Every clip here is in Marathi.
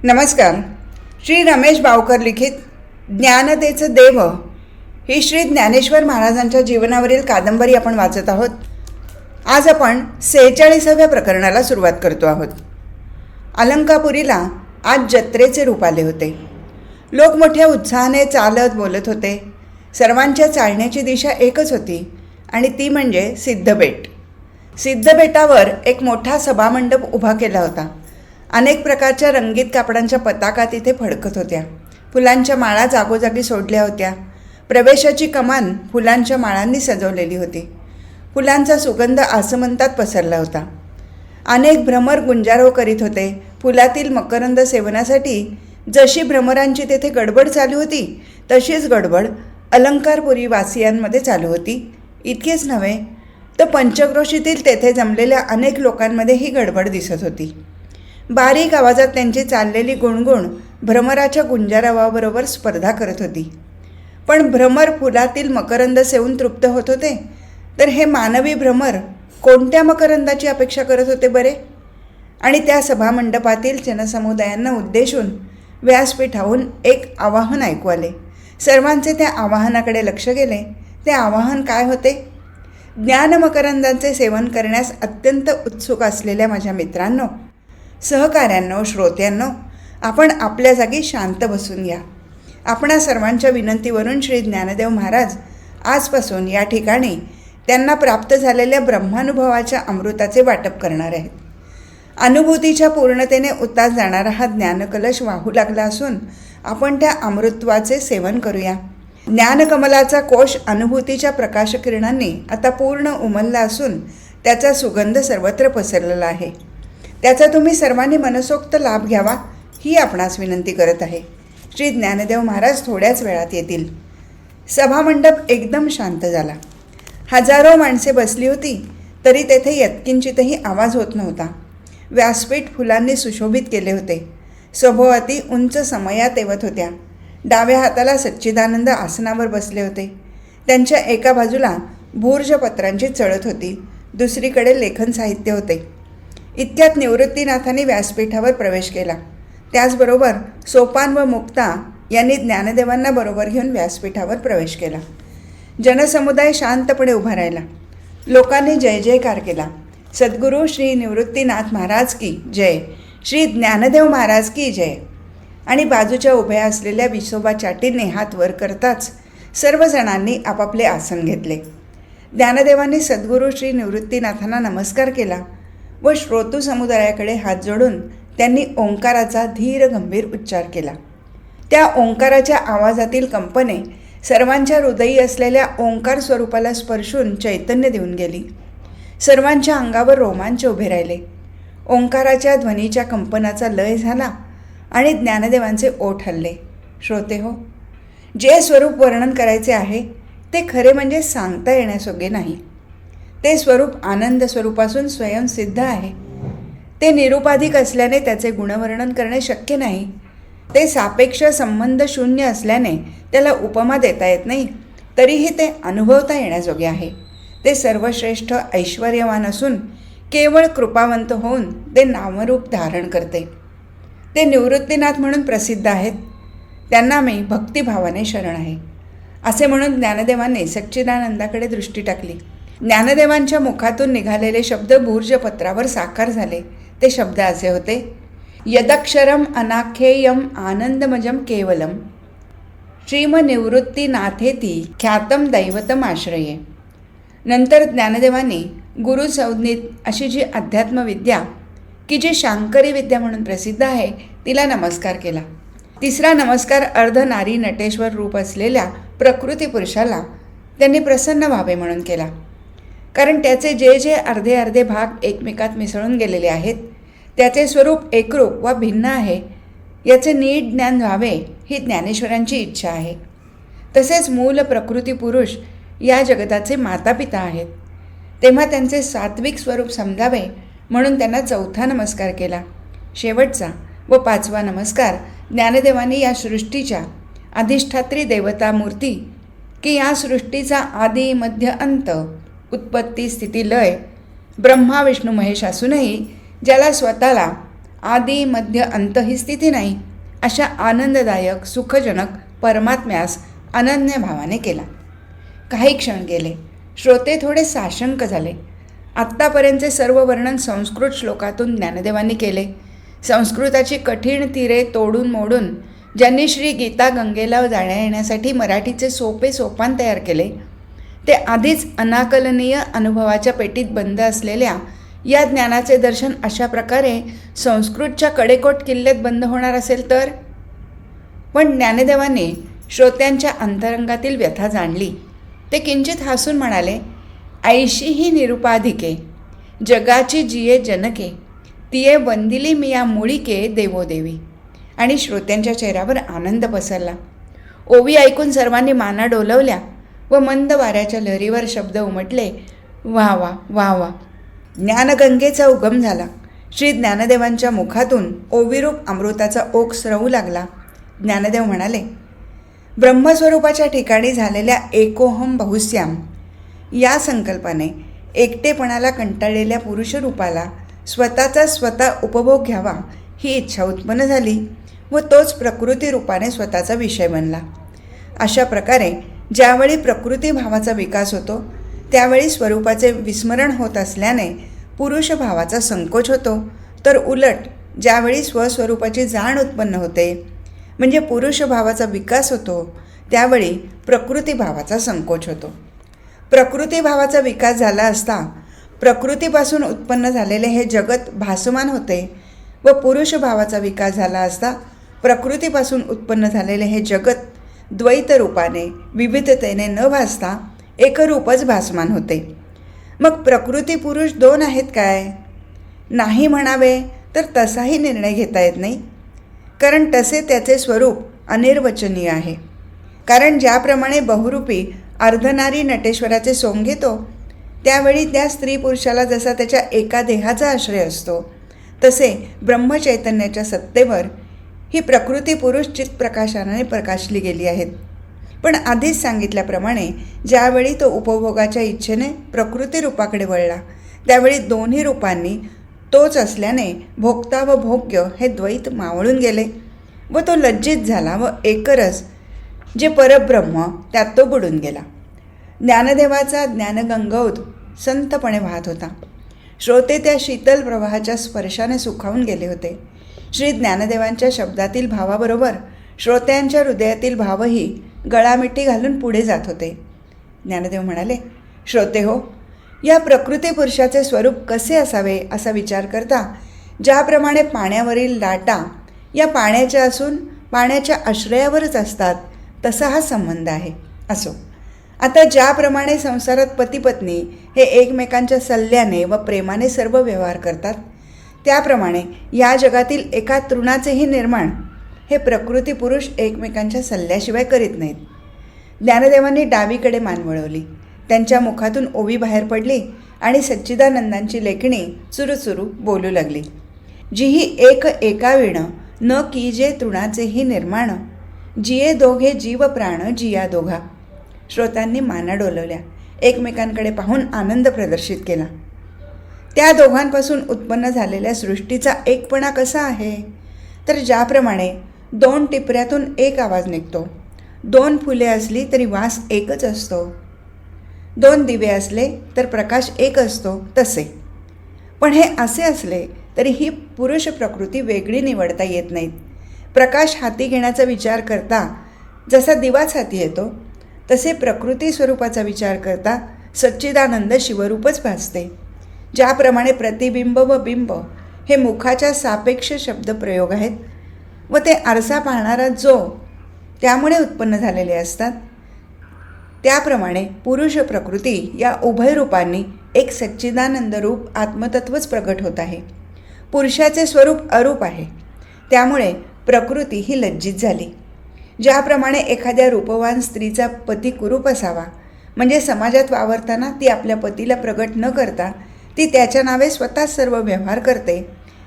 नमस्कार. श्री रमेश बावकर लिखित ज्ञानतेचं देव ही श्री ज्ञानेश्वर महाराजांच्या जीवनावरील कादंबरी आपण वाचत आहोत. आज आपण 46व्या प्रकरणाला सुरुवात करतो आहोत. अलंकापुरीला आज जत्रेचे रूप आले होते. लोक मोठ्या उत्साहाने चालत बोलत होते. सर्वांच्या चालण्याची दिशा एकच होती आणि ती म्हणजे सिद्धबेट. सिद्धबेटावर एक मोठा सभामंडप उभा केला होता. अनेक प्रकारच्या रंगीत कापडांच्या पताका तिथे फडकत होत्या. फुलांच्या माळा जागोजागी सोडल्या होत्या. प्रवेशाची कमान फुलांच्या माळांनी सजवलेली होती. फुलांचा सुगंध आसमंतात पसरला होता. अनेक भ्रमर गुंजारव करीत होते. फुलातील मकरंद सेवनासाठी जशी भ्रमरांची तेथे गडबड चालू होती तशीच गडबड अलंकारपुरी वासियांमध्ये चालू होती. इतकेच नव्हे तर पंचक्रोशीतील तेथे जमलेल्या अनेक लोकांमध्ये ही गडबड दिसत होती. बारीक आवाजात त्यांची चाललेली गुणगुण भ्रमराच्या गुंजारावाबरोबर स्पर्धा करत होती. पण भ्रमर फुलातील मकरंद सेवून तृप्त होत होते, तर हे मानवी भ्रमर कोणत्या मकरंदाची अपेक्षा करत होते बरे? आणि त्या सभामंडपातील जनसमुदायांना उद्देशून व्यासपीठाहून एक आवाहन ऐकू आले. सर्वांचे त्या आवाहनाकडे लक्ष गेले. ते आवाहन काय होते? ज्ञानमकरंदांचे सेवन करण्यास अत्यंत उत्सुक असलेल्या माझ्या मित्रांनो, सहकाऱ्यांनो, श्रोत्यांनो, आपण आपल्या जागी शांत बसून या. आपणा सर्वांच्या विनंतीवरून श्री ज्ञानदेव महाराज आजपासून या ठिकाणी त्यांना प्राप्त झालेल्या ब्रह्मानुभवाच्या अमृताचे वाटप करणार आहेत. अनुभूतीच्या पूर्णतेने उतास जाणारा हा ज्ञानकलश वाहू लागला असून आपण त्या अमृतत्वाचे सेवन करूया. ज्ञानकमलाचा कोश अनुभूतीच्या प्रकाशकिरणांनी आता पूर्ण उमलला असून त्याचा सुगंध सर्वत्र पसरलेला आहे. त्याचा तुम्ही सर्वांनी मनसोक्त लाभ घ्यावा ही आपणास विनंती करत आहे. श्री ज्ञानदेव महाराज थोड्याच वेळात येतील. सभामंडप एकदम शांत झाला. हजारो माणसे बसली होती तरी तेथे यत्किंचितही आवाज होत नव्हता. व्यासपीठ फुलांनी सुशोभित केले होते. सभोवती उंच समया तेवत होत्या. डाव्या हाताला सच्चिदानंद आसनावर बसले होते. त्यांच्या एका बाजूला भूर्जपत्रांची चळत होती, दुसरीकडे लेखन साहित्य होते. इतक्यात निवृत्तीनाथांनी व्यासपीठावर प्रवेश केला. त्याचबरोबर सोपान व मुक्ता यांनी ज्ञानदेवांना बरोबर घेऊन व्यासपीठावर प्रवेश केला. जनसमुदाय शांतपणे उभा राहिला. लोकांनी जय जयकार केला. सद्गुरू श्री निवृत्तीनाथ महाराज की जय, श्री ज्ञानदेव महाराज की जय. आणि बाजूच्या उभ्या असलेल्या विसोबा चाटींनी हात वर करताच सर्वजणांनी आपापले आसन घेतले. ज्ञानदेवांनी सद्गुरू श्री निवृत्तीनाथांना नमस्कार केला व श्रोतू समुदायाकडे हात जोडून त्यांनी ओंकाराचा धीर गंभीर उच्चार केला. त्या ओंकाराच्या आवाजातील कंपने सर्वांच्या हृदयी असलेल्या ओंकार स्वरूपाला स्पर्शून चैतन्य देऊन गेली. सर्वांच्या अंगावर रोमांच उभे राहिले. ओंकाराच्या ध्वनीच्या कंपनाचा लय झाला आणि ज्ञानदेवांचे ओठ हलले. श्रोते हो, जे स्वरूप वर्णन करायचे आहे ते खरे म्हणजे सांगता येण्याजोगे नाही. ते स्वरूप आनंद स्वरूपासून स्वयंसिद्ध आहे. ते निरुपाधिक असल्याने त्याचे गुणवर्णन करणे शक्य नाही. ते सापेक्ष संबंध शून्य असल्याने त्याला उपमा देता येत नाही, तरीही ते अनुभवता येण्याजोगे आहे. ते सर्वश्रेष्ठ ऐश्वर्यवान असून केवळ कृपावंत होऊन ते नामरूप धारण करते. ते निवृत्तीनाथ म्हणून प्रसिद्ध आहेत. त्यांना मी भक्तिभावाने शरण आहे. असे म्हणून ज्ञानदेवांनी सच्चिदानंदाकडे दृष्टी टाकली. ज्ञानदेवांच्या मुखातून निघालेले शब्द भूर्जपत्रावर साकार झाले. ते शब्द असे होते: यदक्षरम अनाख्येयम आनंदमजम केवलम श्रीमनिवृत्तीनाथेती ख्यातम दैवतम आश्रये. नंतर ज्ञानदेवांनी गुरुसंज्ञित अशी जी अध्यात्मविद्या की जी शांकरी विद्या म्हणून प्रसिद्ध आहे तिला नमस्कार केला. तिसरा नमस्कार अर्ध नारी नटेश्वर रूप असलेल्या प्रकृती पुरुषाला त्यांनी प्रसन्न व्हावे म्हणून केला. कारण त्याचे जे जे अर्धे अर्धे भाग एकमेकात मिसळून गेलेले आहेत त्याचे स्वरूप एकरूप व भिन्न आहे याचे नीट ज्ञान व्हावे ही ज्ञानेश्वरांची इच्छा आहे. तसेच मूल प्रकृती पुरुष या जगताचे मातापिता आहेत. तेव्हा त्यांचे सात्विक स्वरूप समजावे म्हणून त्यांना चौथा नमस्कार केला. शेवटचा व पाचवा नमस्कार ज्ञानदेवांनी या सृष्टीच्या अधिष्ठात्री देवता मूर्ती की या सृष्टीचा आदी मध्य अंत, उत्पत्ती स्थिती लय ब्रह्मा विष्णू महेश असूनही ज्याला स्वतःला आदी मध्य अंत ही स्थिती नाही, अशा आनंददायक सुखजनक परमात्म्यास अनन्य भावाने केला. काही क्षण गेले. श्रोते थोडे साशंक झाले. आत्तापर्यंतचे सर्व वर्णन संस्कृत श्लोकातून ज्ञानदेवांनी केले. संस्कृताची कठीण तीरे तोडून मोडून ज्यांनी श्री गीता गंगेला जाण्या येण्यासाठी मराठीचे सोपे सोपान तयार केले, ते आधीच अनाकलनीय अनुभवाच्या पेटीत बंद असलेल्या या ज्ञानाचे दर्शन अशा प्रकारे संस्कृतच्या कडेकोट किल्ल्यात बंद होणार असेल तर? पण ज्ञानदेवांनी श्रोत्यांच्या अंतरंगातील व्यथा जाणली. ते किंचित हसून म्हणाले, ऐशी ही निरुपाधिके जगाची जिये जनके, तिये वंदिली मिया मुळीके देवोदेवी. आणि श्रोत्यांच्या चेहऱ्यावर आनंद पसरला. ओवी ऐकून सर्वांनी माना डोलवल्या व मंद वाऱ्याच्या लहरीवर शब्द उमटले, वा वा वा वा. ज्ञानगंगेचा उगम झाला. श्री ज्ञानदेवांच्या मुखातून ओविरूप अमृताचा ओघ स्रवू लागला. ज्ञानदेव म्हणाले, ब्रह्मस्वरूपाच्या ठिकाणी झालेल्या एकोहम बहुस्याम या संकल्पाने एकटेपणाला कंटाळलेल्या पुरुषरूपाला स्वतःचा स्वतः उपभोग घ्यावा ही इच्छा उत्पन्न झाली व तोच प्रकृती रूपाने स्वतःचा विषय बनला. अशा प्रकारे ज्यावेळी प्रकृती भावाचा विकास होतो त्यावेळी स्वरूपाचे विस्मरण होत असल्याने पुरुष भावाचा संकोच होतो, तर उलट ज्यावेळी स्वस्वरूपाची जाण उत्पन्न होते म्हणजे पुरुष भावाचा विकास होतो त्यावेळी प्रकृती भावाचा संकोच होतो. प्रकृती भावाचा विकास झाला असता प्रकृतीपासून उत्पन्न झालेले हे जगत भासमान होते व पुरुष भावाचा विकास झाला असता प्रकृतीपासून उत्पन्न झालेले हे जगत द्वैत रूपाने विविधतेने न भासता एकरूपच भासमान होते. मग प्रकृती पुरुष दोन आहेत काय? नाही म्हणावे तर तसाही निर्णय घेता येत नाही, कारण तसे त्याचे स्वरूप अनिर्वचनीय आहे. कारण ज्याप्रमाणे बहुरूपी अर्धनारी नटेश्वराचे सोंग घेतो त्यावेळी त्या स्त्री पुरुषाला जसा त्याच्या एका देहाचा आश्रय असतो, तसे ब्रह्मचैतन्याच्या सत्तेवर ही प्रकृती पुरुष चित्प्रकाशाने प्रकाशली गेली आहेत. पण आधीच सांगितल्याप्रमाणे ज्यावेळी तो उपभोगाच्या इच्छेने प्रकृती रूपाकडे वळला त्यावेळी दोन्ही रूपांनी तोच असल्याने भोक्ता व भोग्य हे द्वैत मावळून गेले व तो लज्जित झाला व एकरस जे परब्रह्म त्यात तो बुडून गेला. ज्ञानदेवाचा ज्ञानगंगोद संतपणे वाहत होता. श्रोते त्या शीतल प्रवाहाच्या स्पर्शाने सुखावून गेले होते. श्री ज्ञानदेवांच्या शब्दातील भावाबरोबर श्रोत्यांच्या हृदयातील भावही गळामिठी घालून पुढे जात होते. ज्ञानदेव म्हणाले, श्रोते हो, या प्रकृती पुरुषाचे स्वरूप कसे असावे असा विचार करता ज्याप्रमाणे पाण्यावरील लाटा या पाण्याच्या असून पाण्याच्या आश्रयावरच असतात तसा हा संबंध आहे. असो, आता ज्याप्रमाणे संसारात पतिपत्नी हे एकमेकांच्या सल्ल्याने व प्रेमाने सर्व व्यवहार करतात, त्याप्रमाणे या जगातील एका तृणाचेही निर्माण हे प्रकृती पुरुष एकमेकांच्या सल्ल्याशिवाय करीत नाहीत. ज्ञानदेवांनी डावीकडे मान वळवली. त्यांच्या मुखातून ओवी बाहेर पडली आणि सच्चिदानंदांची लेखणी चुरूचुरू बोलू लागली. जीही एक एकाविण न कीजे तृणाचेही निर्माण, जिये दोघे जीव प्राण जिया दोघा. श्रोतांनी माना डोलवल्या. एकमेकांकडे पाहून आनंद प्रदर्शित केला. त्या दोघांपासून उत्पन्न झालेल्या सृष्टीचा एकपणा कसा आहे? तर ज्याप्रमाणे दोन टिपऱ्यातून एक आवाज निघतो, दोन फुले असली तरी वास एकच असतो, दोन दिवे असले तर प्रकाश एक असतो, तसे. पण हे असे असले तरी ही पुरुष प्रकृती वेगळी निवडता येत नाहीत. प्रकाश हाती घेण्याचा विचार करता जसा दिवाच हाती येतो, तसे प्रकृती स्वरूपाचा विचार करता सच्चिदानंद शिवरूपच भासते. ज्याप्रमाणे प्रतिबिंब व बिंब हे मुखाच्या सापेक्ष शब्दप्रयोग आहेत व ते आरसा पाहणारा जो त्यामुळे उत्पन्न झालेले असतात, त्याप्रमाणे पुरुष प्रकृती या उभय रूपांनी एक सच्चिदानंद रूप आत्मतत्वच प्रगट होत आहे. पुरुषाचे स्वरूप अरूप आहे, त्यामुळे प्रकृती ही लज्जित झाली. ज्याप्रमाणे एखाद्या रूपवान स्त्रीचा पती कुरूप असावा, म्हणजे समाजात वावरताना ती आपल्या पतीला प्रगट न करता ती त्याच्या नावे स्वतः सर्व व्यवहार करते,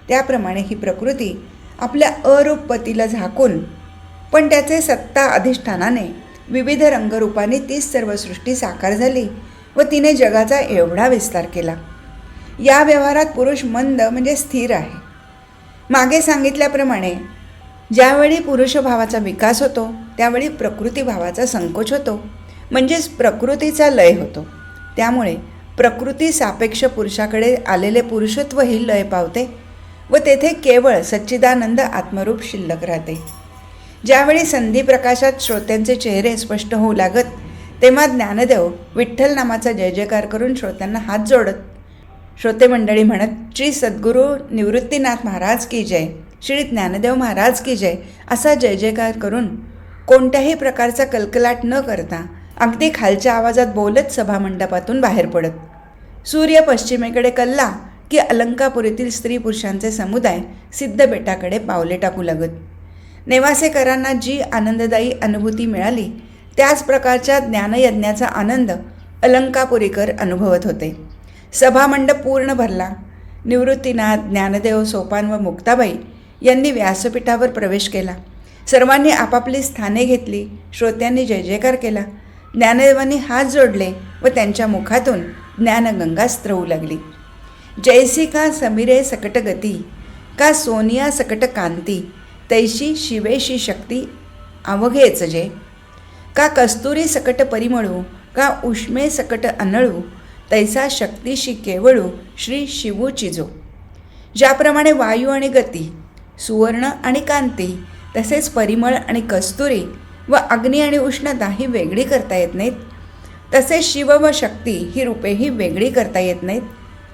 त्याप्रमाणे ही प्रकृती आपल्या अरूप पतीला झाकून पण त्याचे सत्ता अधिष्ठानाने विविध रंगरूपाने तीच सर्व सृष्टी साकार झाली व तिने जगाचा एवढा विस्तार केला. या व्यवहारात पुरुष मंद म्हणजे स्थिर आहे. मागे सांगितल्याप्रमाणे ज्यावेळी पुरुषभावाचा विकास होतो त्यावेळी प्रकृतीभावाचा संकोच होतो, म्हणजेच प्रकृतीचा लय होतो. त्यामुळे प्रकृती सापेक्ष पुरुषाकडे आलेले पुरुषत्व ही लय पावते व तेथे केवळ सच्चिदानंद आत्मरूप शिल्लक राहते. ज्यावेळी संधी प्रकाशात श्रोत्यांचे चेहरे स्पष्ट होऊ लागत तेव्हा ज्ञानदेव विठ्ठल नामाचा जय जयकार करून श्रोत्यांना हात जोडत श्रोते मंडळी म्हणत, श्री सद्गुरू निवृत्तीनाथ महाराज की जय, श्री ज्ञानदेव महाराज की जय असा जय जयकार करून कोणत्याही प्रकारचा कलकलाट न करता अगदी खालच्या आवाजात बोलत सभामंडपातून बाहेर पडत. सूर्य पश्चिमेकडे कलला की अलंकापुरीतील स्त्री पुरुषांचे समुदाय सिद्धबेटाकडे पावले टाकू लागत. नेवासेकरांना जी आनंददायी अनुभूती मिळाली त्याच प्रकारच्या ज्ञानयज्ञाचा आनंद अलंकापुरीकर अनुभवत होते. सभामंडप पूर्ण भरला. निवृत्तीनाथ, ज्ञानदेव, सोपान व मुक्ताबाई यांनी व्यासपीठावर प्रवेश केला. सर्वांनी आपापली स्थाने घेतली. श्रोत्यांनी जय जयकार केला. ज्ञानदेवांनी हात जोडले व त्यांच्या मुखातून ज्ञानगंगा स्त्रवू लागली. जैसी का समिरे सकट गती, का सोनिया सकट कांती, तैशी शिवेशी शक्ती अवघेच जे, का कस्तुरी सकट परिमळू, का उष्मे सकट अनळू, तैसा शक्तीशी केवळू श्री शिवू चिजो. ज्याप्रमाणे वायू आणि गती, सुवर्ण आणि कांती, तसेच परिमळ आणि कस्तुरी व अग्नी आणि उष्णता ही वेगळी करता येत नाहीत, तसेच शिव व शक्ती ही रूपे ही वेगळी करता येत नाहीत.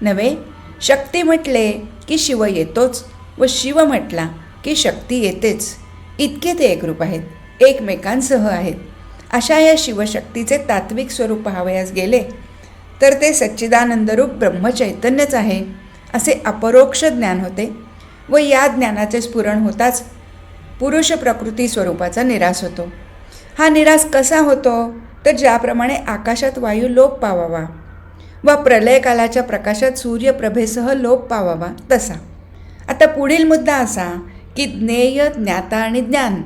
नव्हे, शक्ती म्हटले की शिव येतोच व शिव म्हटला की शक्ती येतेच. इतके ते एकरूप आहेत, एकमेकांसह आहेत. अशा या शिवशक्तीचे तात्विक स्वरूप पाहावयास गेले तर ते सच्चिदानंदरूप ब्रह्मचैतन्यच आहे असे अपरोक्ष ज्ञान होते व या ज्ञानाचे स्फुरण होताच पुरुष प्रकृती स्वरूपाचा निरास होतो. हा निरास कसा होतो तर ज्याप्रमाणे आकाशात वायू लोप पावावा व प्रलयकालाच्या प्रकाशात सूर्यप्रभेसह लोप पावावा तसा. आता पुढील मुद्दा असा की ज्ञेय, ज्ञाता आणि ज्ञान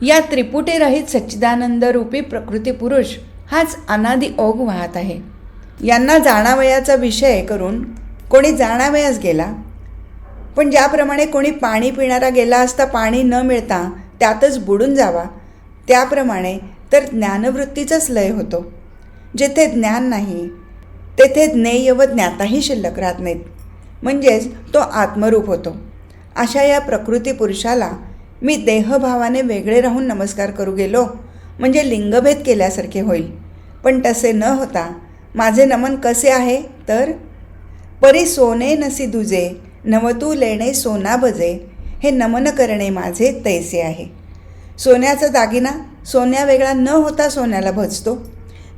या त्रिपुटीरहित सच्चिदानंदरूपी प्रकृती पुरुष हाच अनादि ओघ वाहत आहे. यांना जाणावयाचा विषय करून कोणी जाणावयास गेला, पण ज्याप्रमाणे कोणी पाणी पिणारा गेला असता पाणी न मिळता त्यातच बुडून जावा, त्याप्रमाणे तर ज्ञानवृत्तीचाच लय होतो. जेथे ज्ञान नाही तेथे ज्ञेय व ज्ञाताही शिल्लक राहत नाहीत, म्हणजेच तो आत्मरूप होतो. अशा या प्रकृती पुरुषाला मी देहभावाने वेगळे राहून नमस्कार करू गेलो म्हणजे लिंगभेद केल्यासारखे होईल. पण तसे न होता माझे नमन कसे आहे तर, परी सोने नसी दुजे, नवतू लेणे सोना भजे, हे नमन करणे माझे तैसे आहे. सोन्याचा दागिना सोन्या वेगळा न होता सोन्याला भजतो,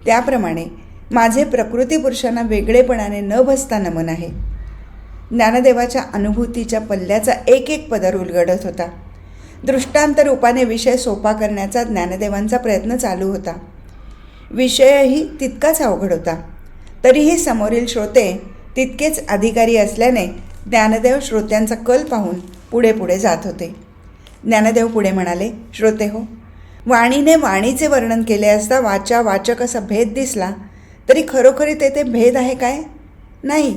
त्याप्रमाणे माझे प्रकृती पुरुषांना वेगळेपणाने न भजता नमन आहे. ज्ञानदेवाच्या अनुभूतीच्या पल्ल्याचा एक एक पदर उलगडत होता. दृष्टांत रूपाने विषय सोपा करण्याचा ज्ञानदेवांचा प्रयत्न चालू होता. विषयही तितकाच अवघड होता. तरीही समोरील श्रोते तितकेच अधिकारी असल्याने ज्ञानदेव श्रोत्यांचा कल पाहून पुढे पुढे जात होते. ज्ञानदेव पुढे म्हणाले, श्रोते हो, वाणीने वाणीचे वर्णन केले असता वाचा वाचक असा भेद दिसला तरी खरोखरी तेथे भेद आहे काय? नाही.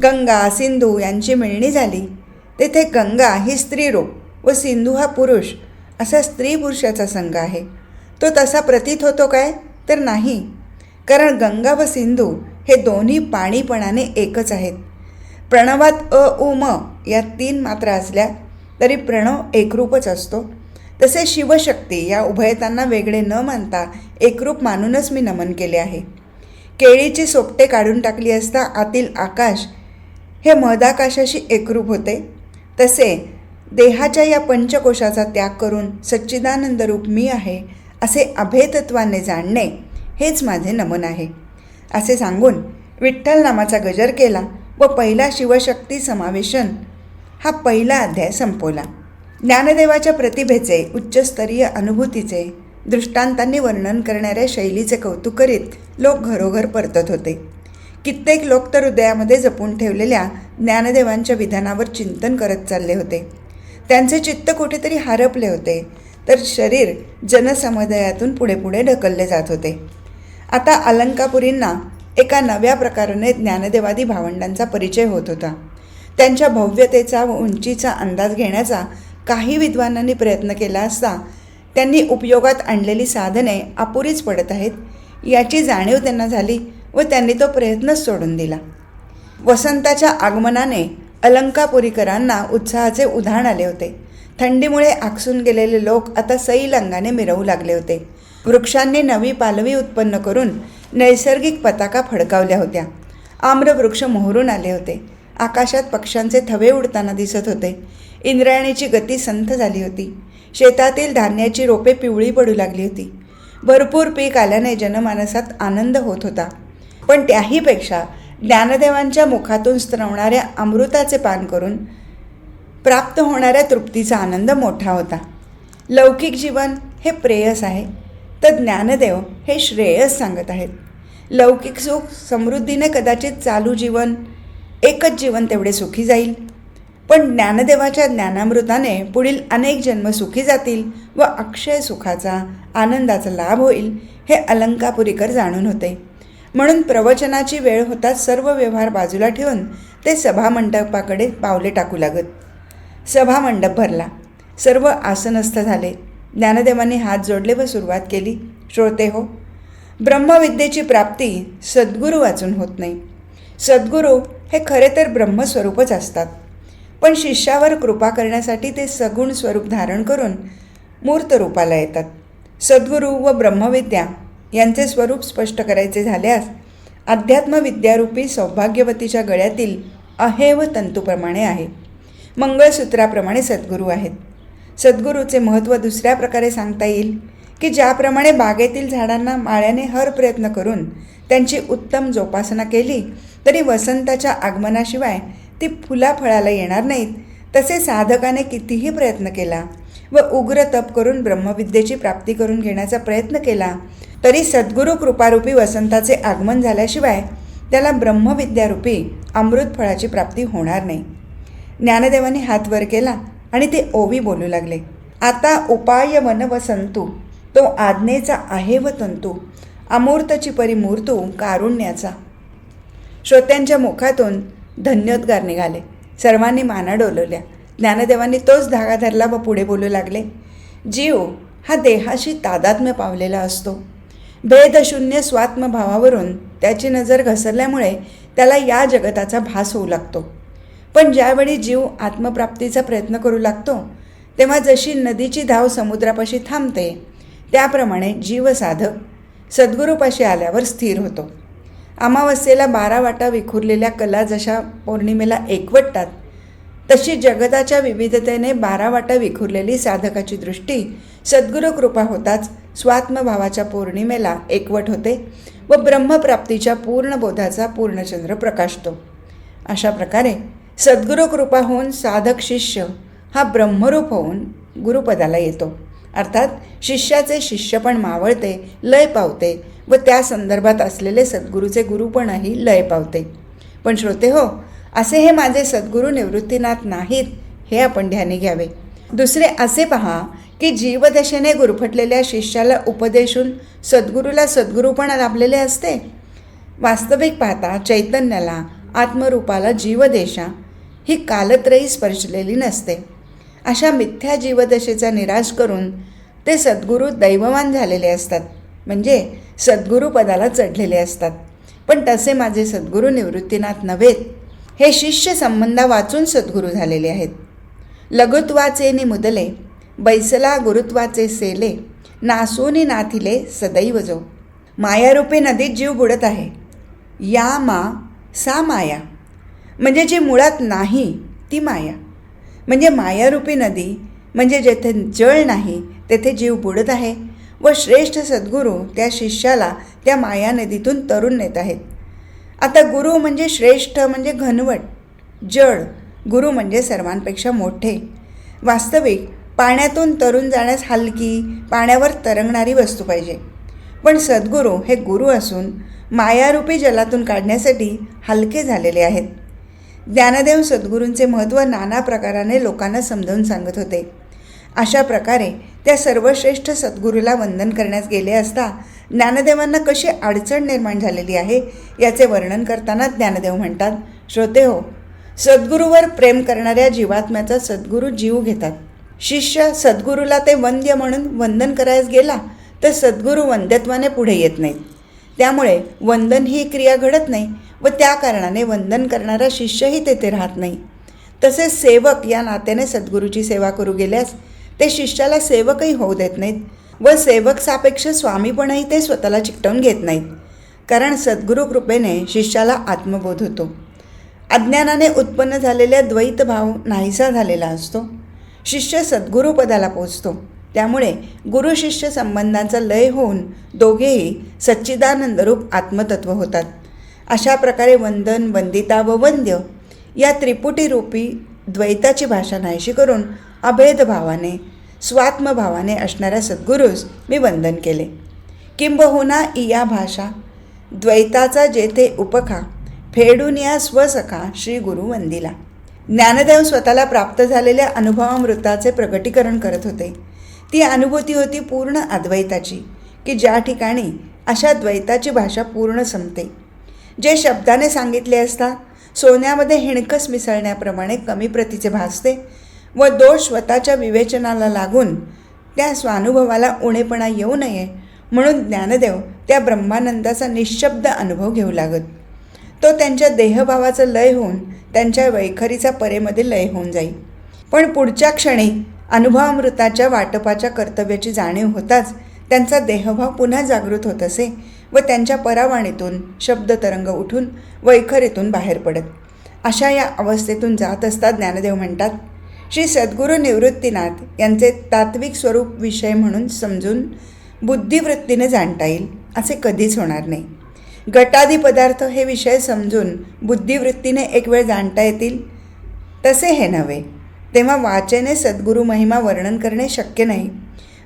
गंगा सिंधू यांची मिळणी झाली. तेथे गंगा ही स्त्रीरूप व सिंधू हा पुरुष असा स्त्री पुरुषाचा संघ आहे. तो तसा प्रतीत होतो काय तर नाही, कारण गंगा व सिंधू हे दोन्ही पाणीपणाने एकच आहेत. प्रणवात अ उ म या 3 मात्रा असल्या तरी प्रणव एकरूपच असतो. तसे शिवशक्ती या उभयतांना वेगळे न मानता एकरूप मानूनच मी नमन केले आहे. केळीची सोपटे काढून टाकली असता आतील आकाश हे महदाकाशाशी एकरूप होते, तसे देहाच्या या पंचकोशाचा त्याग करून सच्चिदानंदरूप मी आहे असे अभेदत्वाने जाणणे हेच माझे नमन आहे. असे सांगून विठ्ठल नामाचा गजर केला व पहिला शिवशक्ती समावेशन हा पहिला अध्याय संपवला. ज्ञानदेवाच्या प्रतिभेचे, उच्चस्तरीय अनुभूतीचे, दृष्टांतांनी वर्णन करणाऱ्या शैलीचे कौतुक करीत लोक घरोघर परतत होते. कित्येक लोक तर हृदयामध्ये जपून ठेवलेल्या ज्ञानदेवांच्या विधानावर चिंतन करत चालले होते. त्यांचे चित्त कुठेतरी हरपले होते, तर शरीर जनसमुदायातून पुढे पुढे ढकलले जात होते. आता अलंकापुरींना एका नव्या प्रकाराने ज्ञानदेवादी भावंडांचा परिचय होत होता. त्यांच्या भव्यतेचा व उंचीचा अंदाज घेण्याचा काही विद्वानांनी प्रयत्न केला असता त्यांनी उपयोगात आणलेली साधने अपुरीच पडत आहेत याची जाणीव त्यांना झाली व त्यांनी तो प्रयत्नच सोडून दिला. वसंताच्या आगमनाने अलंकापुरीकरांना उत्साहाचे उधाण आले होते. थंडीमुळे आकसून गेलेले लोक आता सैल अंगाने मिरवू लागले होते. वृक्षांनी नवी पालवी उत्पन्न करून नैसर्गिक पताका फडकावल्या होत्या. आम्रवृक्ष मोहरून आले होते. आकाशात पक्ष्यांचे थवे उडताना दिसत होते. इंद्रायणीची गती संथ झाली होती. शेतातील धान्याची रोपे पिवळी पडू लागली होती. भरपूर पीक आल्याने जनमानसात आनंद होत होता. पण त्याहीपेक्षा ज्ञानदेवांच्या मुखातून स्त्रवणाऱ्या अमृताचे पान करून प्राप्त होणाऱ्या तृप्तीचा आनंद मोठा होता. लौकिक जीवन हे प्रेयस आहे, तर ज्ञानदेव हे श्रेयस सांगत आहेत. लौकिक सुख समृद्धीने कदाचित चालू जीवन, एकच जीवन तेवढे सुखी जाईल, पण ज्ञानदेवाच्या ज्ञानामृताने पुढील अनेक जन्म सुखी जातील व अक्षय सुखाचा आनंदाचा लाभ होईल हे अलंकापुरीकर जाणून होते. म्हणून प्रवचनाची वेळ होताच सर्व व्यवहार बाजूला ठेवून ते सभामंडपाकडे पावले टाकू लागत. सभामंडप भरला. सर्व आसनस्थ झाले. ज्ञानदेवांनी हात जोडले व सुरुवात केली. श्रोते हो, ब्रह्मविद्येची प्राप्ती सद्गुरू वाचून होत नाही. सद्गुरू हे खरे तर ब्रह्मस्वरूपच असतात, पण शिष्यावर कृपा करण्यासाठी ते सगुण स्वरूप धारण करून मूर्त रूपाला येतात. सद्गुरू व ब्रह्मविद्या यांचे स्वरूप स्पष्ट करायचे झाल्यास अध्यात्मविद्यारूपी सौभाग्यवतीच्या गळ्यातील अहेव तंतूप्रमाणे आहे. मंगळसूत्राप्रमाणे सद्गुरू आहेत. सद्गुरूचे महत्त्व दुसऱ्या प्रकारे सांगता येईल की ज्याप्रमाणे बागेतील झाडांना माळ्याने हर प्रयत्न करून त्यांची उत्तम जोपासना केली तरी वसंताच्या आगमनाशिवाय ती फुलाफळाला येणार नाहीत, तसे साधकाने कितीही प्रयत्न केला व उग्र तप करून ब्रह्मविद्येची प्राप्ती करून घेण्याचा प्रयत्न केला तरी सद्गुरू कृपारूपी वसंताचे आगमन झाल्याशिवाय त्याला ब्रह्मविद्यारूपी अमृत फळाची प्राप्ती होणार नाही. ज्ञानदेवांनी हात वर केला आणि ते ओवी बोलू लागले. आता उपाय वन वसंतू तो आज्ञेचा आहे व तंतू, अमूर्तची परिमूर्तू कारुण्याचा. श्रोत्यांच्या मुखातून धन्योद्गार निघाले. सर्वांनी माना डोलवल्या. ज्ञानदेवांनी तोच धागा धरला व पुढे बोलू लागले. जीव हा देहाशी तादात्म्य पावलेला असतो. भेदशून्य स्वात्मभावावरून त्याची नजर घसरल्यामुळे त्याला या जगताचा भास होऊ लागतो. पण ज्यावेळी जीव आत्मप्राप्तीचा प्रयत्न करू लागतो तेव्हा जशी नदीची धाव समुद्रापाशी थांबते त्याप्रमाणे जीवसाधक सद्गुरूपाशी आल्यावर स्थिर होतो. अमावस्येला 12 वाटा विखुरलेल्या कला जशा पौर्णिमेला एकवटतात तशी जगताच्या विविधतेने 12 वाटा विखुरलेली साधकाची दृष्टी सद्गुरू कृपा होताच स्वात्मभावाच्या पौर्णिमेला एकवट होते व ब्रह्मप्राप्तीच्या पूर्ण बोधाचा पूर्णचंद्र प्रकाशतो. अशा प्रकारे सद्गुरू कृपा होऊन साधक शिष्य हा ब्रह्मरूप होऊन गुरुपदाला येतो. अर्थात शिष्याचे शिष्यपण मावळते, लय पावते व त्या संदर्भात असलेले सद्गुरूचे गुरुपणही लय पावते. पण श्रोते हो, असे हे माझे सद्गुरू निवृत्तीनाथ नाहीत हे आपण ध्यानी घ्यावे. दुसरे असे पहा की जीवदशेने गुरफटलेल्या शिष्याला उपदेशून सद्गुरूला सद्गुरूपण लाभलेले असते. वास्तविक पाहता चैतन्याला, आत्मरूपाला जीवदेशा ही कालत्रयी स्पर्शलेली नसते. अशा मिथ्या जीवदशेचा निराश करून ते सद्गुरू दैववान झालेले असतात, म्हणजे सद्गुरूपदाला चढलेले असतात. पण तसे माझे सद्गुरू निवृत्तीनाथ नव्हेत. हे शिष्य संबंधा वाचून सद्गुरू झालेले आहेत. लघुत्वाचे नि मुदले बैसला गुरुत्वाचे सेले, नासूनी नाथिले सदैव जो. मायारूपी नदीत जीव बुडत आहे. या मा सा माया, म्हणजे जी मुळात नाही ती माया. म्हणजे मायारूपी नदी म्हणजे जेथे जळ नाही तेथे जीव बुडत आहे व श्रेष्ठ सद्गुरू त्या शिष्याला त्या माया नदीतून तरून नेत आहेत. आता गुरु म्हणजे श्रेष्ठ म्हणजे घनवट, जड. गुरु म्हणजे सर्वांपेक्षा मोठे. वास्तविक पाण्यातून तरून जाण्यास हलकी, पाण्यावर तरंगणारी वस्तू पाहिजे. पण सद्गुरू हे गुरु असून मायारूपी जलातून काढण्यासाठी हलके झालेले आहेत. ज्ञानदेव सद्गुरूंचे महत्त्व नाना प्रकाराने लोकांना समजावून सांगत होते. अशा प्रकारे त्या सर्वश्रेष्ठ सद्गुरूला वंदन करण्यास गेले असता ज्ञानदेवांना कशी अडचण निर्माण झालेली आहे याचे वर्णन करताना ज्ञानदेव म्हणतात. श्रोते हो, सद्गुरूवर प्रेम करणाऱ्या जीवात्म्याचा सद्गुरू जीव घेतात. शिष्य सद्गुरूला ते वंद्य म्हणून वंदन करायस गेला तर सद्गुरू वंद्यत्वाने पुढे येत नाहीत. त्यामुळे वंदन ही क्रिया घडत नाही व त्या कारणाने वंदन करणारा शिष्यही तेथे राहत नाही. तसेच सेवक या नात्याने सद्गुरूची सेवा करू गेल्यास ते शिष्याला सेवकही होऊ देत नाहीत व सेवक सापेक्ष स्वामीपणही ते स्वतःला चिकटवून घेत नाहीत. कारण सद्गुरू कृपेने शिष्याला आत्मबोध होतो. अज्ञानाने उत्पन्न झालेल्या द्वैत भाव नाहीसा झालेला असतो. शिष्य सद्गुरूपदाला पोचतो. त्यामुळे गुरु शिष्य संबंधांचा लय होऊन दोघेही सच्चिदानंदरूप आत्मतत्व होतात. अशा प्रकारे वंदन, वंदिता व वंद्य या त्रिपुटीरूपी द्वैताची भाषा नाहीशी करून अभेदभावाने स्वात्मभावाने असणाऱ्या सद्गुरूस मी वंदन केले. किंबहुना इया भाषा द्वैताचा जेथे उपखा फेडून या स्वसखा श्री गुरु वंदिला. ज्ञानदेव स्वतःला प्राप्त झालेल्या अनुभवामृताचे प्रकटीकरण करत होते. ती अनुभूती होती पूर्ण अद्वैताची, की ज्या ठिकाणी अशा द्वैताची भाषा पूर्ण संपते. जे शब्दाने सांगितले असता सोन्यामध्ये हिणकस मिसळण्याप्रमाणे कमी प्रतीचे भासते व दोष स्वतःच्या विवेचनाला लागून त्या स्वानुभवाला उणेपणा येऊ नये म्हणून ज्ञानदेव त्या ब्रह्मानंदाचा निःशब्द अनुभव घेऊ लागत. तो त्यांच्या देहभावाचा लय होऊन त्यांच्या वैखरीचा परेमध्ये लय होऊन जाई. पण पुढच्या क्षणी अनुभवामृताच्या वाटपाच्या कर्तव्याची जाणीव होताच त्यांचा देहभाव पुन्हा जागृत होत असे व त्यांच्या परावाणीतून शब्दतरंग उठून वैखरीतून बाहेर पडत. अशा या अवस्थेतून जात असता ज्ञानदेव म्हणतात, श्री सद्गुरू निवृत्तीनाथ यांचे तात्विक स्वरूप विषय म्हणून समजून बुद्धिवृत्तीने जाणता येईल असे कधीच होणार नाही. गटादी पदार्थ हे विषय समजून बुद्धिवृत्तीने एक वेळ जाणता येतील तसे हे नव्हे. तेव्हा वाचेने सद्गुरू महिमा वर्णन करणे शक्य नाही.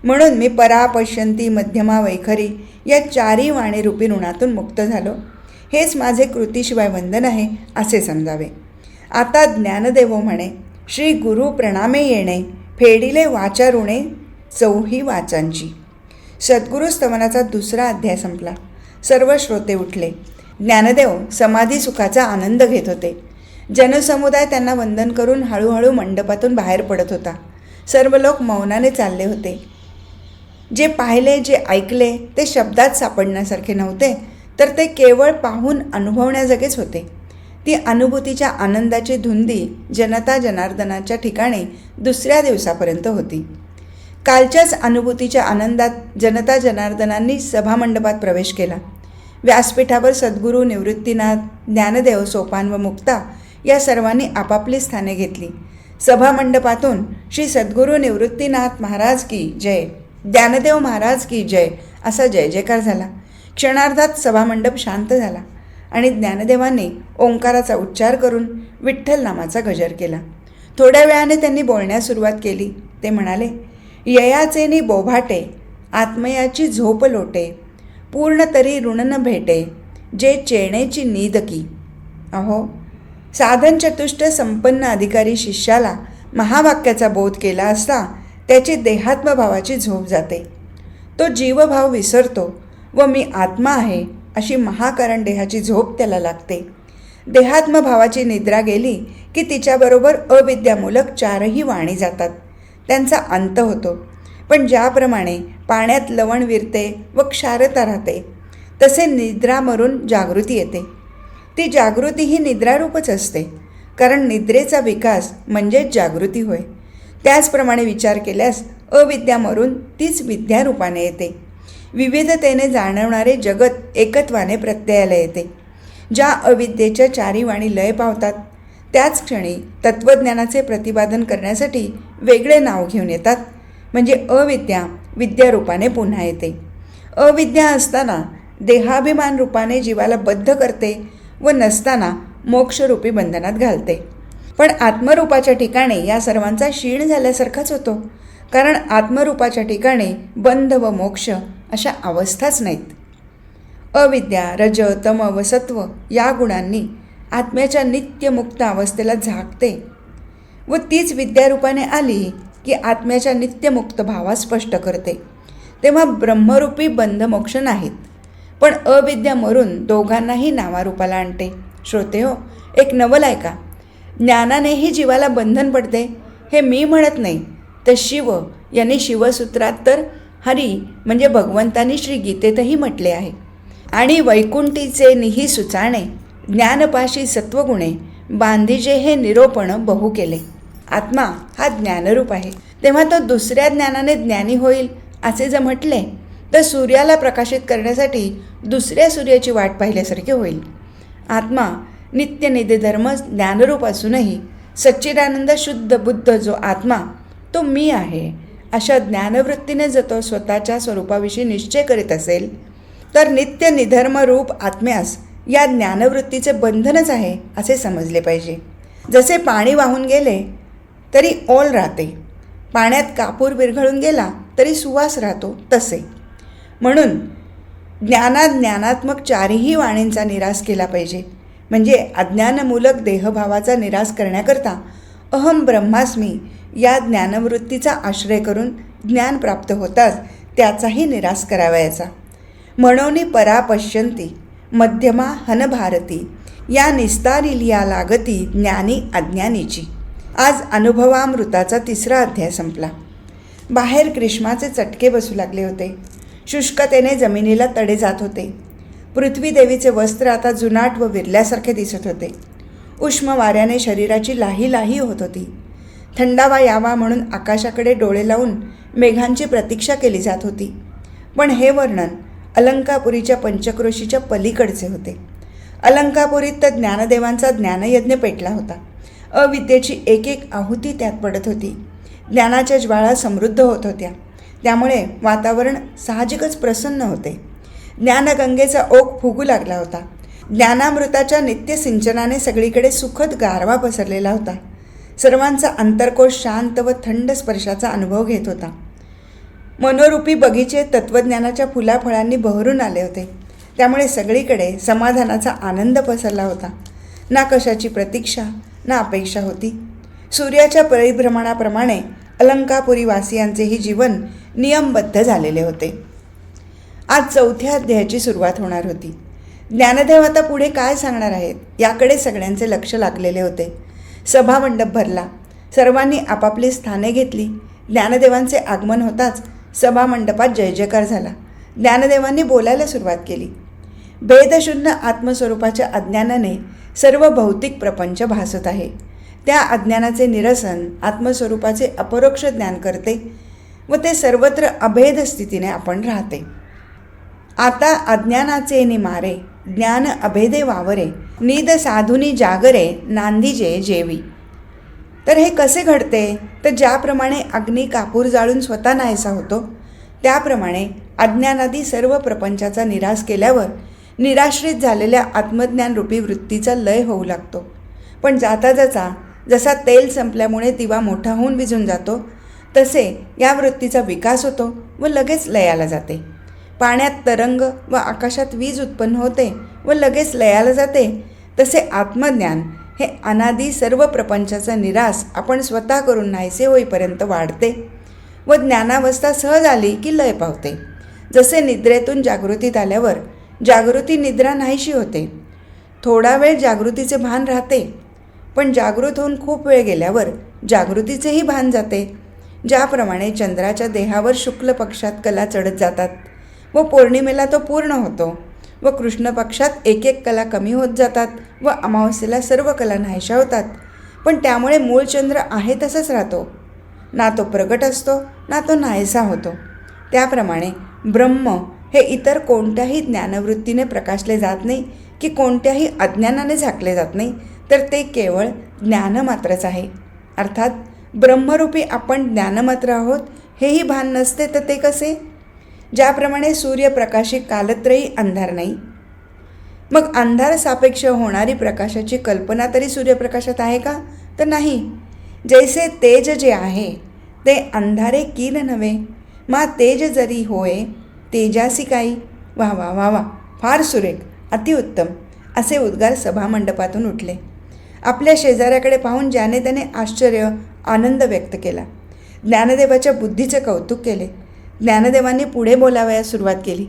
म्हणून मी परा, पश्यंती, मध्यमा, वैखरी या चारी वाणीरूपी ऋणातून मुक्त झालो. हेच माझे कृतीशिवाय वंदन आहे असे समजावे. आता ज्ञानदेव म्हणे, श्री गुरु प्रणामे येणे फेडिले वाचा ऋणे चौही वाचांची. सद्गुरू स्तवनाचा दुसरा अध्याय संपला. सर्व श्रोते उठले. ज्ञानदेव समाधी सुखाचा आनंद घेत होते. जनसमुदाय त्यांना वंदन करून हळूहळू मंडपातून बाहेर पडत होता. सर्व लोक मौनाने चालले होते. जे पाहिले, जे ऐकले ते शब्दात सापडण्यासारखे नव्हते, तर ते केवळ पाहून अनुभवण्याजोगेच होते. ती अनुभूतीच्या आनंदाची धुंदी जनता जनार्दनाच्या ठिकाणी दुसऱ्या दिवसापर्यंत होती. कालच्याच अनुभूतीच्या आनंदात जनता जनार्दनांनी सभामंडपात प्रवेश केला. व्यासपीठावर सद्गुरू, निवृत्तीनाथ, ज्ञानदेव, सोपान व मुक्ता या सर्वांनी आपापली स्थाने घेतली. सभामंडपातून श्री सद्गुरू निवृत्तीनाथ महाराज की जय, ज्ञानदेव महाराज की जय असा जय जयकार झाला. क्षणार्धात सभामंडप शांत झाला आणि ज्ञानदेवांनी ओंकाराचा उच्चार करून विठ्ठल नामाचा गजर केला. थोड्या वेळाने त्यांनी बोलण्यास सुरुवात केली. ते म्हणाले, ययाचेनी बोभाटे आत्मयाची झोप लोटे, पूर्ण तरी ऋण न भेटे जे चेणेची नीदकी. अहो, साधन चतुष्ट संपन्न अधिकारी शिष्याला महावाक्याचा बोध केला असता त्याची देहात्मभावाची झोप जाते. तो जीवभाव विसरतो व मी आत्मा आहे अशी महाकारण देहाची झोप त्याला लागते. देहात्मभावाची निद्रा गेली की तिच्याबरोबर अविद्यामूलक चारही वाणी जातात. त्यांचा अंत होतो. पण ज्याप्रमाणे पाण्यात लवण विरते व क्षारता राहते तसे निद्रा मरून जागृती येते. ती जागृती ही निद्रारूपच असते, कारण निद्रेचा विकास म्हणजेच जागृती होय. त्याचप्रमाणे विचार केल्यास अविद्या मरून तीच विद्यारूपाने येते. विविधतेने जाणवणारे जगत एकत्वाने प्रत्ययाला येते. ज्या अविद्येच्या चारी वाणी लय पावतात त्याच क्षणी तत्त्वज्ञानाचे प्रतिपादन करण्यासाठी वेगळे नाव घेऊन येतात. म्हणजे अविद्या विद्यारूपाने पुन्हा येते. अविद्या असताना देहाभिमान रूपाने जीवाला बद्ध करते व नसताना मोक्षरूपी बंधनात घालते. पण आत्मरूपाच्या ठिकाणी या सर्वांचा क्षीण झाल्यासारखाच होतो, कारण आत्मरूपाच्या ठिकाणी बंध व मोक्ष अशा अवस्थाच नाहीत. अविद्या, रज, तम व सत्व या गुणांनी आत्म्याच्या नित्यमुक्त अवस्थेला झाकते व तीच विद्यारूपाने आली की आत्म्याच्या नित्यमुक्त भावास स्पष्ट करते. तेव्हा ब्रह्मरूपी बंधमोक्ष नाहीत, पण अविद्या मरून दोघांनाही नावारूपाला आणते. श्रोते हो, एक नवल ऐका. ज्ञानानेही जीवाला बंधन पडते हे मी म्हणत नाही, तर शिव यांनी शिवसूत्रात तर हरी म्हणजे भगवंतांनी श्री गीतेतही म्हटले आहे. आणि वैकुंठीचे निही सुचाणे, ज्ञानपाशी सत्वगुणे, बांधिजे हे निरोपण बहु केले. आत्मा हा ज्ञानरूप आहे, तेव्हा तो दुसऱ्या ज्ञानाने ज्ञानी होईल असे जर म्हटले तर सूर्याला प्रकाशित करण्यासाठी दुसऱ्या सूर्याची वाट पाहिल्यासारखे होईल. आत्मा नित्यनिधी धर्म ज्ञानरूप असूनही सच्चिदानंद शुद्ध बुद्ध जो आत्मा तो मी आहे अशा ज्ञानवृत्तीने जर तो स्वतःच्या स्वरूपाविषयी निश्चय करीत असेल तर नित्य निधर्म रूप आत्म्यास या ज्ञानवृत्तीचे बंधनच आहे असे समजले पाहिजे. जसे पाणी वाहून गेले तरी ओल राहते, पाण्यात कापूर विरघळून गेला तरी सुवास राहतो, तसे. म्हणून ज्ञानात्मक चारही वाणींचा निराश केला पाहिजे. म्हणजे अज्ञानमूलक देहभावाचा निराश करण्याकरता अहम ब्रह्मास्मी या ज्ञानवृत्तीचा आश्रय करून ज्ञान प्राप्त होताच त्याचाही निराश करावयाचा. म्हणोनी परा पश्यंती मध्यमा हनभारती या निस्तारिलिया लागती ज्ञानी अज्ञानीची. आज अनुभवामृताचा 3रा अध्याय संपला. बाहेर ग्रीष्माचे चटके बसू लागले होते. शुष्कतेने जमिनीला तडे जात होते. पृथ्वी देवीचे वस्त्र आता जुनाट व विरल्यासारखे दिसत होते. उष्म वाऱ्याने शरीराची लाही लाही होत होती. थंडावा यावा म्हणून आकाशाकडे डोळे लावून मेघांची प्रतीक्षा केली जात होती. पण हे वर्णन अलंकापुरीच्या पंचक्रोशीच्या पलीकडचे होते. अलंकापुरीत तर ज्ञानदेवांचा ज्ञानयज्ञ पेटला होता. अविद्येची एक एक आहुती त्यात पडत होती. ज्ञानाच्या ज्वाळा समृद्ध होत होत्या. त्यामुळे वातावरण साहजिकच प्रसन्न होते. ज्ञानगंगेचा ओघ फुगू लागला होता. ज्ञानामृताच्या नित्य सिंचनाने सगळीकडे सुखद गारवा पसरलेला होता. सर्वांचा अंतर्कोश शांत व थंड स्पर्शाचा अनुभव घेत होता. मनोरूपी बगीचे तत्त्वज्ञानाच्या फुलाफळांनी बहरून आले होते. त्यामुळे सगळीकडे समाधानाचा आनंद पसरला होता. ना कशाची प्रतीक्षा ना अपेक्षा होती. सूर्याच्या परिभ्रमणाप्रमाणे अलंकापुरी वासियांचेही जीवन नियमबद्ध झालेले होते. आज 4थ्या अध्यायाची सुरुवात होणार होती. ज्ञानदेव आता पुढे काय सांगणार आहेत याकडे सगळ्यांचे लक्ष लागलेले होते. सभामंडप भरला. सर्वांनी आपापली स्थाने घेतली. ज्ञानदेवांचे आगमन होताच सभामंडपात जय जयकार झाला. ज्ञानदेवांनी बोलायला सुरुवात केली. भेदशून्य आत्मस्वरूपाच्या अज्ञानाने सर्व भौतिक प्रपंच भासत आहे. त्या अज्ञानाचे निरसन आत्मस्वरूपाचे अपरोक्ष ज्ञान करते व ते सर्वत्र अभेद स्थितीने आपण राहते. आता अज्ञानाचे निमारे ज्ञान अभेदे वावरे, निद साधुनी जागरे नांदीजे जेवी. तर हे कसे घडते तर ज्याप्रमाणे अग्नी कापूर जाळून स्वतः नाहीसा होतो त्याप्रमाणे अज्ञानादी सर्व प्रपंचाचा निराश केल्यावर निराश्रित झालेल्या आत्मज्ञानरूपी वृत्तीचा लय होऊ लागतो. पण जाता जाता जसा तेल संपल्यामुळे दिवा मोठा होऊन विझून जातो तसे या वृत्तीचा विकास होतो व लगेच लयाला जाते. पाण्यात तरंग व आकाशात वीज उत्पन्न होते व लगेच लयाला जाते, तसे आत्मज्ञान हे अनादी सर्व प्रपंचाचा निराश आपण स्वतः करून नाहीसे होईपर्यंत वाढते व ज्ञानावस्था सहज आली की लय पावते. जसे निद्रेतून जागृतीत आल्यावर जागृती निद्रा नाहीशी होते. थोडा वेळ जागृतीचे भान राहते, पण जागृत होऊन खूप वेळ गेल्यावर जागृतीचेही भान जाते. ज्याप्रमाणे चंद्राच्या देहावर शुक्ल पक्षात कला चढत जातात व पौर्णिमेला तो पूर्ण होतो व कृष्ण पक्षात एक एक कला कमी होत जातात व अमावस्येला सर्व कला नाहीशा होतात, पण त्यामुळे मूळ चंद्र आहे तसाच राहतो. ना तो प्रगट असतो ना तो नाहीसा होतो. त्याप्रमाणे ब्रह्म हे इतर कोणत्याही ज्ञानवृत्तीने प्रकाशले जात नाही की कोणत्याही अज्ञानाने झाकले जात नाही, तर ते केवळ ज्ञानमात्रच आहे. अर्थात ब्रह्मरूपी आपण ज्ञानमात्र आहोत हेही भान नसते तर ते कसे? ज्याप्रमाणे सूर्यप्रकाशी कालत्रयी अंधार नाही, मग अंधार सापेक्ष होणारी प्रकाशाची कल्पना तरी सूर्यप्रकाशात आहे का? तर नाही. जैसे तेज जे आहे ते अंधारे कीन नव्हे, मा तेज जरी होय तेजासी काही. वा वा वा वा, फार सुरेख, अतिउत्तम असे उद्गार सभामंडपातून उठले. आपल्या शेजाऱ्याकडे पाहून ज्याने त्याने आश्चर्य आनंद व्यक्त केला. ज्ञानदेवाच्या बुद्धीचे कौतुक केले. ज्ञानदेवांनी पुढे बोलावयास सुरुवात केली.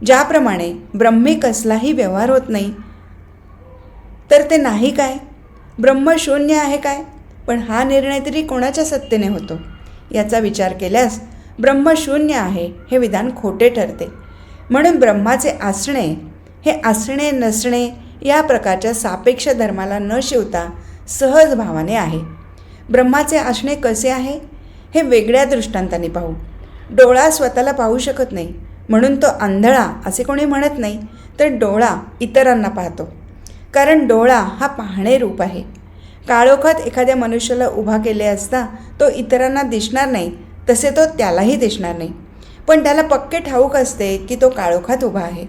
ज्याप्रमाणे ब्रह्मी कसलाही व्यवहार होत नाही तर ते नाही काय? ब्रह्मशून्य आहे काय? पण हा निर्णय तरी कोणाच्या सत्तेने होतो? याचा विचार केल्यास ब्रह्मशून्य आहे हे विधान खोटे ठरते. म्हणून ब्रह्माचे असणे हे असणे नसणे या प्रकारच्या सापेक्ष धर्माला न शिवता सहज भावाने आहे. ब्रह्माचे असणे कसे आहे हे वेगळ्या दृष्टांताने पाहू. डोळा स्वतःला पाहू शकत नाही म्हणून तो आंधळा असे कोणी म्हणत नाही, तर डोळा इतरांना पाहतो. कारण डोळा हा पाहणे रूप आहे. काळोखात एखाद्या मनुष्याला उभा केले असता तो इतरांना दिसणार नाही, तसे तो त्यालाही दिसणार नाही. पण त्याला पक्के ठाऊक असते की तो काळोखात उभा आहे.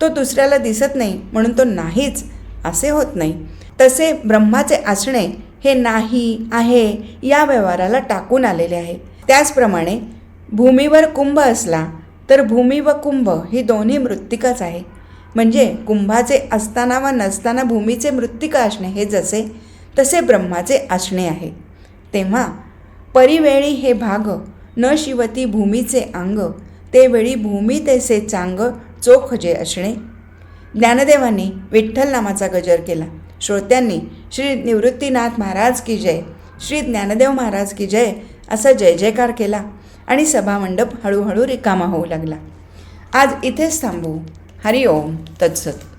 तो दुसऱ्याला दिसत नाही म्हणून तो नाहीच असे होत नाही. तसे ब्रह्माचे असणे हे नाही आहे या व्यवहाराला टाकून आलेले आहे. त्याचप्रमाणे भूमीवर कुंभ असला तर भूमी व कुंभ ही दोन्ही मृत्तिकाच आहे. म्हणजे कुंभाचे असताना व नसताना भूमीचे मृत्तिका असणे हे जसे तसे ब्रह्माचे असणे आहे. तेव्हा परिवेळी हे भाग न शिवती भूमीचे अंग, ते वेळी भूमी तैसे चांग चोख जे असणे. ज्ञानदेवांनी विठ्ठल नामाचा गजर केला. श्रोत्यांनी श्री निवृत्तीनाथ महाराज की जय, श्री ज्ञानदेव महाराज की जय असा जय जयकार केला आणि सभामंडप हळूहळू रिकामा होऊ लागला. आज इथेच थांबू. हरिओम तत्सत.